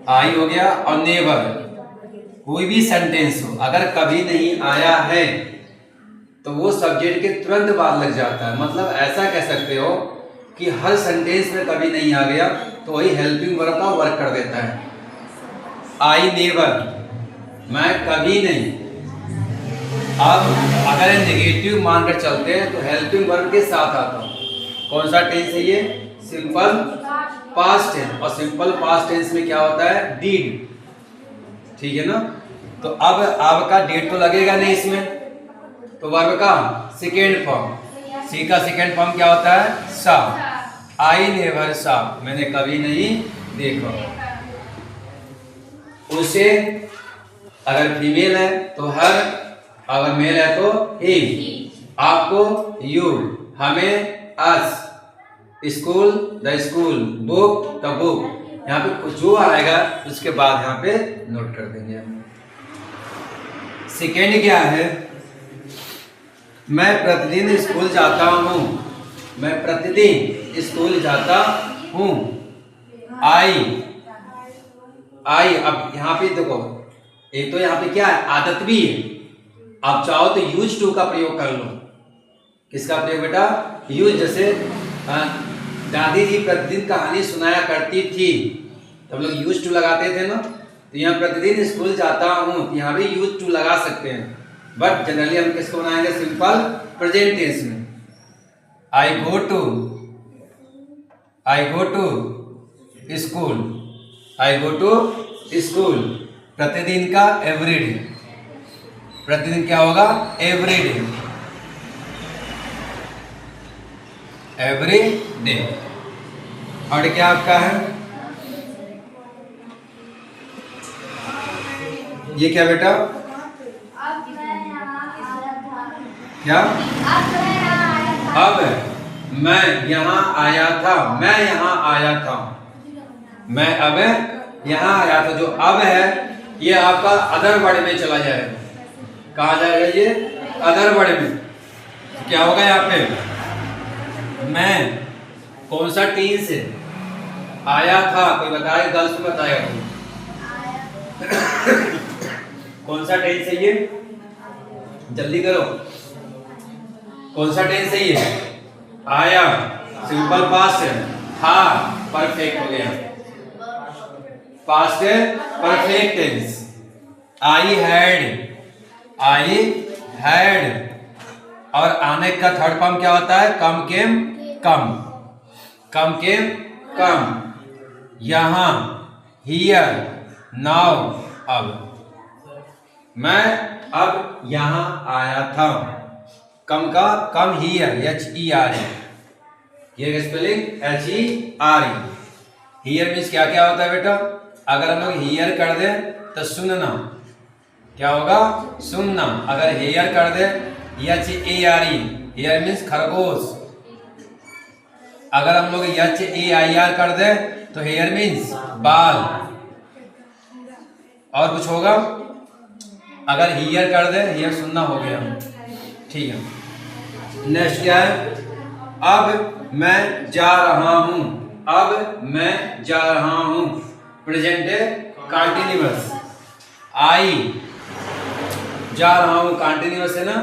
आई हो गया। और नेवर, कोई भी सेंटेंस हो अगर कभी नहीं आया है तो वो सब्जेक्ट के तुरंत बाद लग जाता है। मतलब ऐसा कह सकते हो कि हर सेंटेंस में कभी नहीं आ गया तो वही हेल्पिंग वर्ब का वर्क कर देता है। आई नेवर, मैं कभी नहीं। अब अगर नेगेटिव मानकर चलते हैं तो हेल्पिंग वर्ब के साथ आता हूं। कौन सा टेंस है ये? Simple past tense. और सिंपल पास्ट टेंस में क्या होता है? डीड। ठीक है ना? तो अब का डेट तो लगेगा नहीं इसमें, तो वर्ब का सेकेंड फॉर्म, सी का सेकेंड फॉर्म क्या होता है? सा। आई नेवर सा, मैंने कभी नहीं देखा उसे। अगर फीमेल है तो हर, अगर मेल है तो ही, आपको यू, हमें us, school the school, book the book. यहाँ पे कुछ जो आएगा उसके बाद यहाँ पे नोट कर देंगे हम। सेकेंड क्या है? मैं प्रतिदिन स्कूल जाता हूँ। मैं प्रतिदिन स्कूल जाता हूँ। आई, अब यहाँ पे देखो, एक तो यहाँ पे क्या है? आदत भी है। आप चाहो तो यूज टू का प्रयोग कर लो। किसका प्रयोग बेटा? यूज। जैसे दादी जी प्रतिदिन कहानी सुनाया करती थी, तब लोग यूज टू लगाते थे ना। तो यहाँ प्रतिदिन स्कूल जाता हूँ, यहाँ भी यूज टू लगा सकते हैं, बट जनरली हम किसको बनाएंगे? सिंपल प्रेजेंट टेंस में। I go to school. I go to school, प्रतिदिन का एवरीडे। प्रतिदिन क्या होगा? Everyday, every day. और क्या आपका है? ये क्या बेटा? क्या? अब मैं यहाँ आया था। मैं यहाँ आया था। मैं अब यहाँ आया था। जो अब है ये आपका अदर वर्ड में चला जाएगा। कहा जाएगा? ये अदर वर्ड में। क्या होगा यहाँ पे? मैं कौन सा टेंस है? आया था। कोई बताए? गर्ल्स में बताएगा कौन सा टेंस है ये? जल्दी करो, कौन सा टेंस है ये? आया, सिंपल पास्ट है। था, परफेक्ट हो गया। पास्ट है, परफेक्ट टेंस। I had. और आने का थर्ड फॉर्म क्या होता है? कम केम कम। यहां, हियर, नाउ, अब। मैं अब यहां आया था। कम का कम हियर, HERE। ये स्पेलिंग HERE। हियर मीन्स क्या क्या होता है बेटा? अगर हम लोग हियर कर दे तो सुनना। क्या होगा? सुनना। अगर हेयर कर दे, HERE, हेयर मीन्स खरगोश। अगर हम लोग HAIR कर दे तो हेयर मीन्स बाल। और कुछ होगा? अगर हियर कर दे, हियर सुनना हो गया। ठीक है। नेक्स्ट क्या है? अब मैं जा रहा हूं। अब मैं जा रहा हूं, प्रेजेंट है, कंटिन्यूअस। आई जा रहा हूं, कंटिन्यूअस है ना।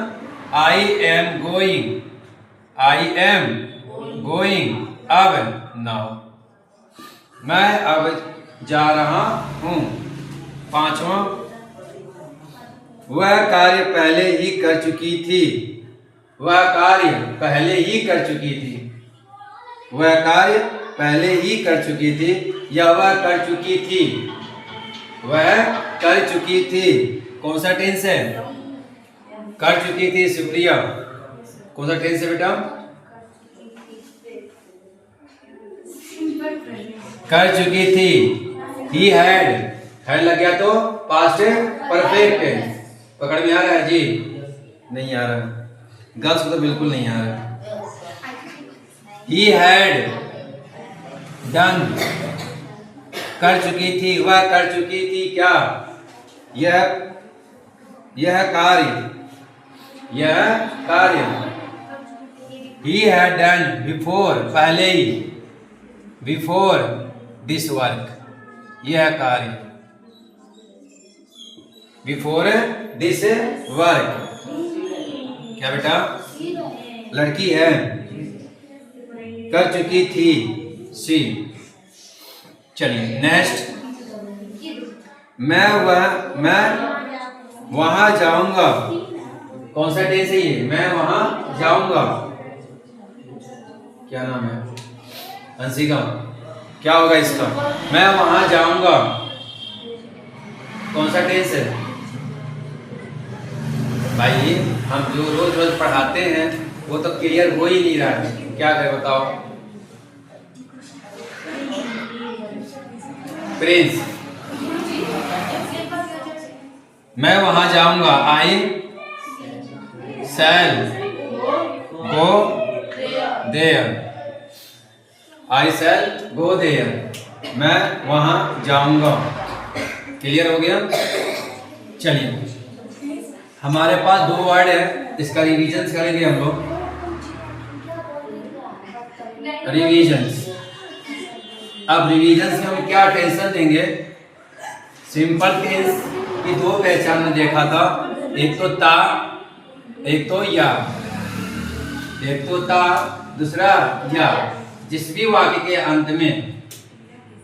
आई एम गोइंग, अब, नाउ। मैं अब जा रहा हूं। पांचवा, वह कार्य पहले ही कर चुकी थी। वह कार्य पहले ही कर चुकी थी। वह कार्य पहले ही कर चुकी थी, या वह कर चुकी थी। वह कर चुकी थी, कौन सा टेंस है? कर चुकी थी, शुक्रिया। कौन सा टेंस है बेटा? कर चुकी थी। ही हैड लग गया तो पास्ट है, परफेक्ट है। पकड़ में आ रहा है जी? नहीं आ रहा। गर्ल्स को तो बिल्कुल नहीं आ रहा। ही हैड डन, कर चुकी थी। वह कर चुकी थी क्या? यह कार्य। He had done before, पहले ही, before this work, ये है कार्य। बिफोर दिस वर्क, क्या बेटा? लड़की है, कर चुकी थी सी। चलिए नेक्स्ट, मैं वहां जाऊंगा। कौन सा टेंस है ये? मैं वहां जाऊंगा। क्या नाम है? हंसिका। क्या होगा इसका? मैं वहां जाऊंगा। कौन सा टेंस है भाई? हम जो रोज रोज पढ़ाते हैं वो तो क्लियर हो ही नहीं रहा है, क्या करें बताओ? प्रिंस, मैं वहां जाऊंगा। आई शैल go there. I shell go there, मैं वहां जाऊंगा। क्लियर हो गया? चलिए, हमारे पास दो वर्ड है, इसका रिवीजन करेंगे हम लोग। रिवीजन। अब रिवीजन से हम क्या टेंशन देंगे? सिंपल टेंस की दो पहचान में देखा था, एक तो ता, एक तो या। एक तो ता, दूसरा या। जिस भी वाक्य के अंत में,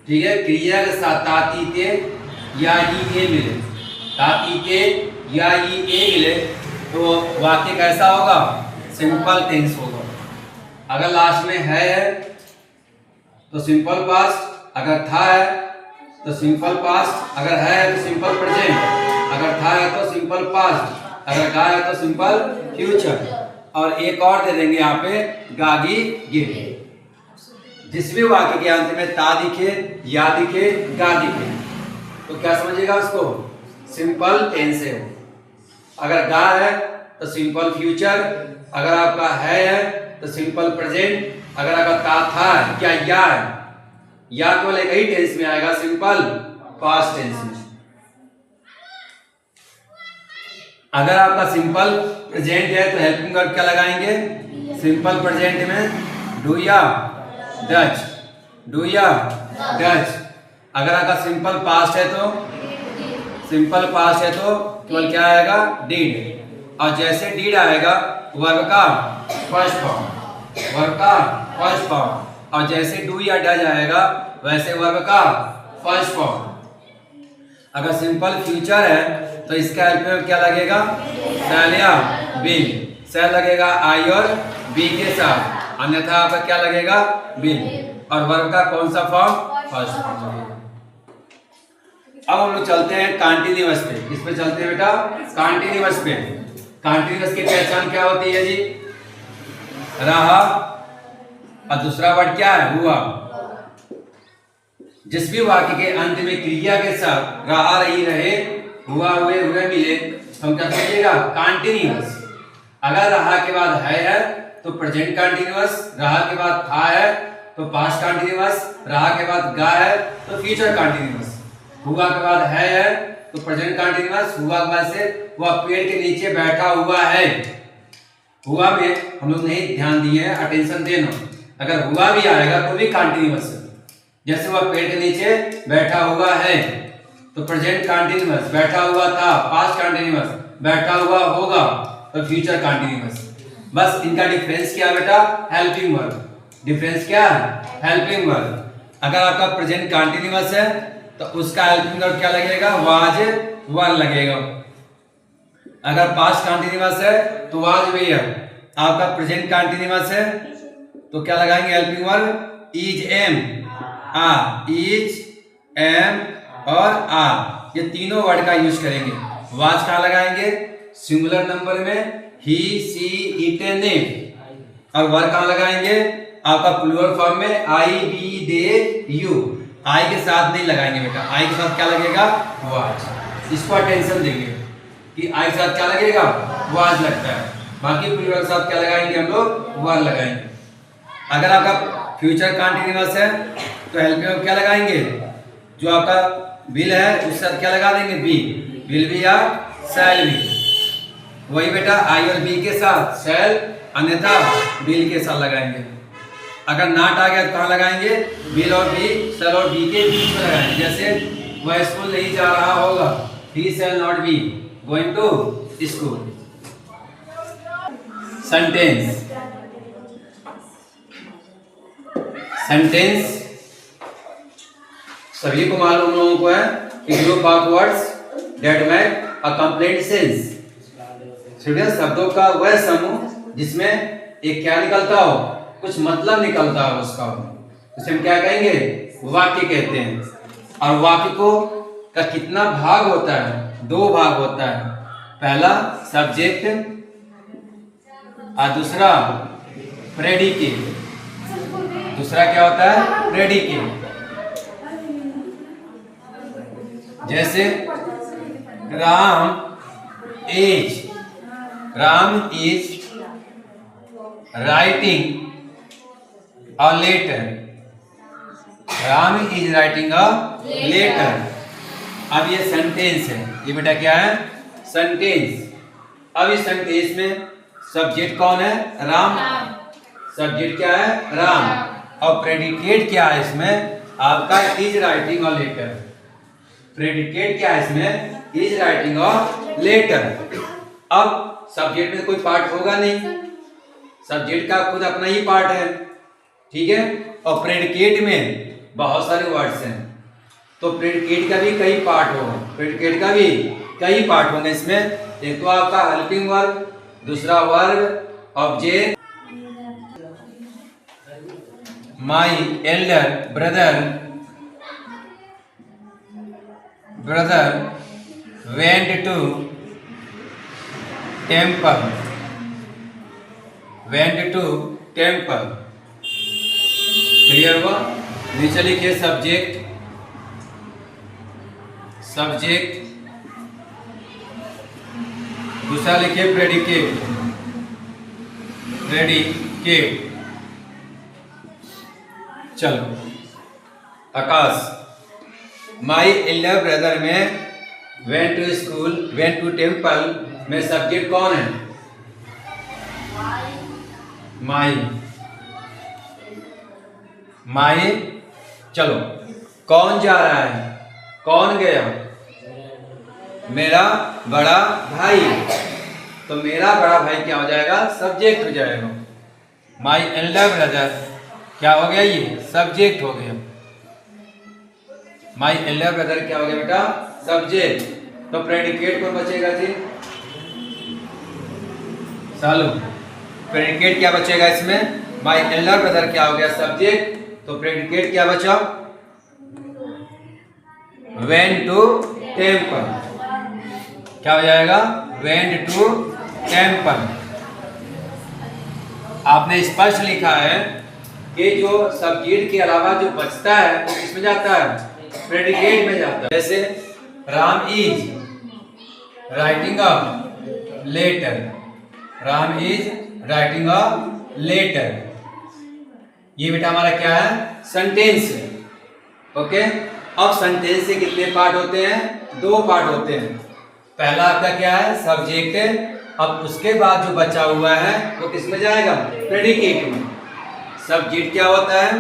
ठीक है, क्रिया के साथ ताती के या ई ए मिले, ताती के या ई ए मिले, तो वाक्य कैसा होगा? सिंपल टेंस होगा। अगर लास्ट में है तो सिंपल पास्ट, अगर था है तो सिंपल पास्ट, अगर है तो सिंपल प्रेजेंट, अगर था है तो सिंपल पास्ट, अगर गा है तो सिंपल फ्यूचर, और एक और दे देंगे यहाँ पे गागी गिव। जिस भी वाक्य के अंत में ता दिखे, या दिखे, गा दिखे, तो क्या समझिएगा उसको? सिंपल टेंस है। अगर गा है तो सिंपल फ्यूचर, अगर आपका है तो सिंपल प्रेजेंट, अगर आपका ता था क्या या है, या केवल एक ही टेंस में आएगा, सिंपल पास्ट टेंस में। अगर आपका सिंपल प्रेजेंट है तो हेल्पिंग वर्ब क्या लगाएंगे? सिंपल प्रेजेंट में डू या डच, डू या डच। अगर आपका सिंपल पास्ट है तो केवल क्या आएगा? डिड। और जैसे डिड आएगा वर्ब का फर्स्ट फॉर्म, वर्ब का फर्स्ट फॉर्म, और जैसे डू या डज आएगा वैसे वर्ब का फर्स्ट फॉर्म। अगर सिंपल फ्यूचर है तो इसका हेल्प में क्या लगेगा? शैल या विल। शैल लगेगा आई और बी के साथ, अन्यथा आपका क्या लगेगा? विल। और वर्ब का कौन सा फॉर्म? फर्स्ट फॉर्म लगेगा। अब हम लोग चलते हैं कॉन्टिन्यूअस पे। किस पे चलते हैं बेटा? कॉन्टिन्यूअस पे। कॉन्टिन्यूअस की पहचान क्या होती है जी? रहा, और दूसरा वर्ड क्या है? हुआ। जिस भी वाक्य के अंत में क्रिया के साथ रहा, रही, रहे, हुआ, हुए, हुए मिले, हम क्या समझिएगा? कॉन्टिन्यूअस। अगर रहा के बाद है तो प्रेजेंट कॉन्टिन्यूअस, रहा के बाद था है तो पास्ट कॉन्टिन्यूअस, रहा के बाद गा है तो फ्यूचर कॉन्टिन्यूअस, हुआ के बाद है तो प्रेजेंट कॉन्टिन्यूअस, हुआ के बाद से वह पेड़ के नीचे बैठा हुआ है। हुआ में हम लोग नहीं ध्यान दिए हैं, अटेंशन देना। अगर हुआ भी आएगा तो भी कॉन्टिन्यूअस है। जैसे वह पेड़ के नीचे बैठा हुआ है तो प्रेजेंट कॉन्टिन्यूअस, बैठा हुआ था पास्ट कॉन्टिन्यूअस, बैठा हुआ होगा तो फ्यूचर कॉन्टिन्यूअस। बस इनका डिफरेंस क्या बेटा? Helping verb. डिफरेंस क्या है? Helping verb. अगर आपका प्रेजेंट कॉन्टिन्यूअस है तो उसका हेल्पिंग वर्ब क्या लगेगा? वाज वर लगेगा। अगर पास्ट कॉन्टिन्यूअस है तो वाज वेयर। आपका प्रेजेंट कॉन्टिन्यूअस है तो क्या लगाएंगे helping verb? Is, am, are. Is, am और आर, ये तीनों वर्ड का यूज करेंगे। वाज कहाँ लगाएंगे? सिंगुलर नंबर में ही, सी, इट, ने। और वर्ड कहाँ लगाएंगे? आपका प्लूरल फॉर्म में आई, बी, दे, यू। आई के साथ नहीं लगाएंगे बेटा, आई के साथ क्या लगेगा? वाज। इसको अटेंशन देंगे कि आई के साथ क्या लगेगा? वाज लगता है। बाकी प्लूरल के साथ क्या लगाएंगे हम लोग? वर लगाएंगे। अगर आपका फ्यूचर कॉन्टिन्यूअस है तो हेल्प में क्या लगाएंगे? जो आपका विल है उसके साथ क्या लगा देंगे? बी। विल बी या शैल बी। वही बेटा आई और बी के साथ शैल, अन्यथा विल के साथ लगाएंगे। अगर नॉट आ गया तो कहाँ लगाएंगे? विल और बी, शैल और बी के बीच में लगाएंगे। जैसे वह स्कूल नहीं जा रहा होगा, he shall not be going to school. Sentence, sentence सभी को मालूम लोगों को है कि group of words that make a complete sense. शब्दों का वह समूह जिसमें एक क्या निकलता हो, कुछ मतलब निकलता हो उसका, उसे हम क्या कहेंगे? वाक्य कहते हैं। और वाक्य को का कितना भाग होता है? 2 भाग होता है। पहला सब्जेक्ट और दूसरा प्रेडिकेट। दूसरा क्या होता है? प्रेडिकेट। जैसे Ram is writing a letter. Ram is writing a letter. अब ये सेंटेंस है, ये बेटा क्या है? सेंटेंस। अब इस सेंटेंस में सब्जेक्ट कौन है? राम। सब्जेक्ट क्या है? राम। और प्रेडिकेट क्या है इसमें? आपका is writing a letter. Predicate क्या है इसमें? Is writing a letter. अब सब्जेक्ट में कोई पार्ट होगा नहीं, सब्जेक्ट का खुद अपना ही पार्ट है, ठीक है। और प्रेडिकेट में बहुत सारे वर्ड्स हैं, तो प्रेडिकेट का भी कई पार्ट होगा, प्रेडिकेट का भी कई पार्ट होंगे इसमें। एक तो आपका हेल्पिंग वर्ब, दूसरा verb, object. My elder brother went to temple, clear हुआ? नीचे लिखिए सब्जेक्ट, दूसरा लिखिए प्रेडिकेट। चलो आकाश, माई एल्डर ब्रदर में went to school, went to temple में सब्जेक्ट कौन है? माई। चलो कौन जा रहा है? कौन गया? मेरा बड़ा भाई। तो मेरा बड़ा भाई क्या हो जाएगा? सब्जेक्ट हो जाएगा। माई एल्डर ब्रदर क्या हो गया? ये सब्जेक्ट हो गया। माई एल्डर ब्रदर क्या हो गया बेटा? सब्जेक्ट। तो प्रेडिकेट कौन बचेगा जी? सालू। प्रेडिकेट क्या बचेगा इसमें? माई एल्डर ब्रदर क्या हो गया? सब्जेक्ट। तो प्रेडिकेट क्या बचा? Went to temple. क्या हो जाएगा? Went to temple. आपने स्पष्ट लिखा है कि जो सब्जेक्ट के अलावा जो बचता है वो किसमें जाता है? प्रेडिकेट में जाता है। जैसे Ram is writing a letter, Ram is writing a letter. ये बेटा हमारा क्या है? सेंटेंस है। ओके। अब सेंटेंस से कितने पार्ट होते हैं? 2 पार्ट होते हैं। पहला आपका क्या है? सब्जेक्ट। अब उसके बाद जो बचा हुआ है वो किसमें जाएगा? प्रेडिकेट में। सब्जेक्ट क्या होता है?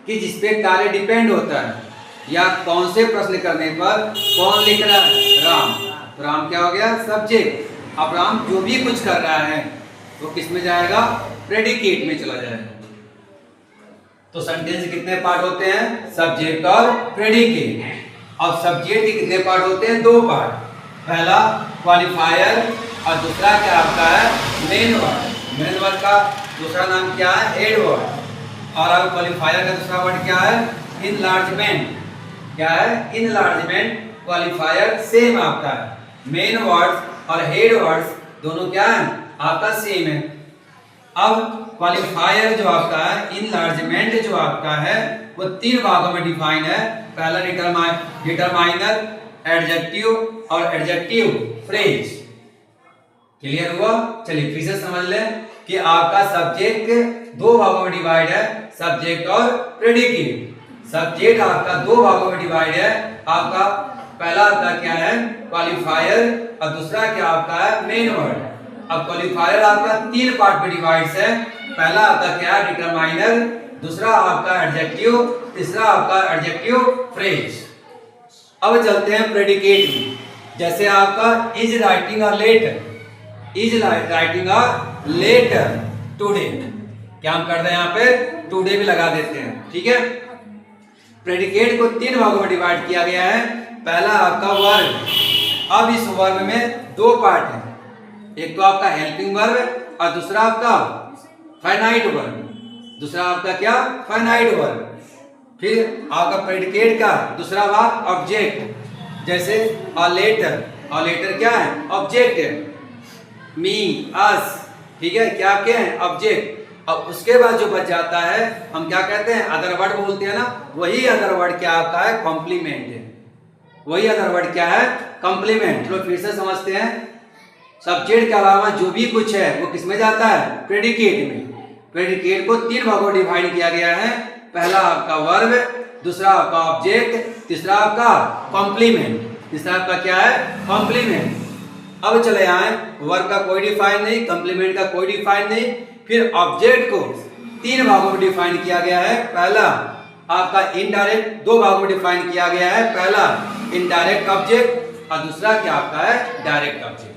कि जिसपे कार्य डिपेंड होता है, या कौन से प्रश्न करने पर कौन लिख रहा है? राम। तो राम क्या हो गया? सब्जेक्ट। अब राम जो भी कुछ कर रहा है वो किसमें जाएगा? प्रेडिकेट में चला जाएगा। तो सेंटेंस के कितने पार्ट होते हैं? सब्जेक्ट और प्रेडिकेट। अब सब्जेक्ट के कितने पार्ट होते हैं? 2 पार्ट। पहला क्वालिफायर और दूसरा क्या आपका है? Main word. मेन वर्ड का दूसरा नाम क्या है? Head word. और अब क्वालिफायर का दूसरा वर्ड क्या है? इनलार्जमेंट। क्या है? इनलार्जमेंट। क्वालिफायर सेम आपका है। मेन वर्ड्स और हेड वर्ड्स दोनों क्या है? आपका सेम है। अब क्वालिफायर जो आपका है, इनलार्जमेंट जो आपका है, वो 3 भागों में डिफाइन है। पहला डिटरमाइनर, एडजेक्टिव और एडजेक्टिव फ्रेज। क्लियर हुआ? चलिए फिर से समझ लें कि आपका सब्जेक्ट 2 भागों में डिवाइड है, सब्जेक्ट और प्रेडिकेट। सब्जेक्ट आपका 2 भागों में डिवाइड है। आपका पहला आपका क्या है? क्वालिफायर और दूसरा क्या आपका है? Main word. अब क्वालिफायर आपका 3 पार्ट में डिवाइड है। पहला आपका क्या है, डिटरमाइनर, दूसरा आपका एडजेक्टिव, तीसरा आपका एडजेक्टिव फ्रेज। अब चलते हैं प्रेडिकेट में। जैसे आपका is writing a letter, is writing a letter today, क्या हम कर रहे हैं यहाँ पे, टुडे भी लगा देते हैं, ठीक है। प्रेडिकेट को 3 भागों में डिवाइड किया गया है। पहला आपका वर्ब, अब इस वर्ब में 2 पार्ट है, एक तो आपका हेल्पिंग वर्ब और दूसरा आपका फाइनाइट वर्ब, दूसरा आपका क्या, फाइनाइट वर्ब। फिर आपका प्रेडिकेट का दूसरा भाग ऑब्जेक्ट, जैसे अ लेटर, अ लेटर क्या है, ऑब्जेक्ट है, मी, अस, ठीक है, क्या हैं, ऑब्जेक्ट। अब उसके बाद जो बच जाता है हम क्या कहते हैं, अदर वर्ड बोलते हैं ना, वही अदर वर्ड क्या आपका है, कॉम्प्लीमेंट है, वही अदर वर्ड क्या है, कॉम्प्लीमेंट। चलो फिर से समझते हैं, सब्जेक्ट के अलावा जो भी कुछ है वो किस में जाता है, प्रेडिकेट में। प्रेडिकेट को 3 भागों में डिवाइड किया गया है, पहला आपका वर्ब, दूसरा आपका ऑब्जेक्ट, तीसरा आपका कॉम्प्लीमेंट, तीसरा आपका क्या है, कॉम्प्लीमेंट। अब चले आए, वर्ब का कोई डिफाइन नहीं, कॉम्प्लीमेंट का कोई डिफाइन नहीं, फिर ऑब्जेक्ट को 3 भागों में डिफाइन किया गया है। पहला आपका इनडायरेक्ट, 2 भागों में डिफाइन किया गया है, पहला इनडायरेक्ट ऑब्जेक्ट और दूसरा क्या आपका है, डायरेक्ट ऑब्जेक्ट।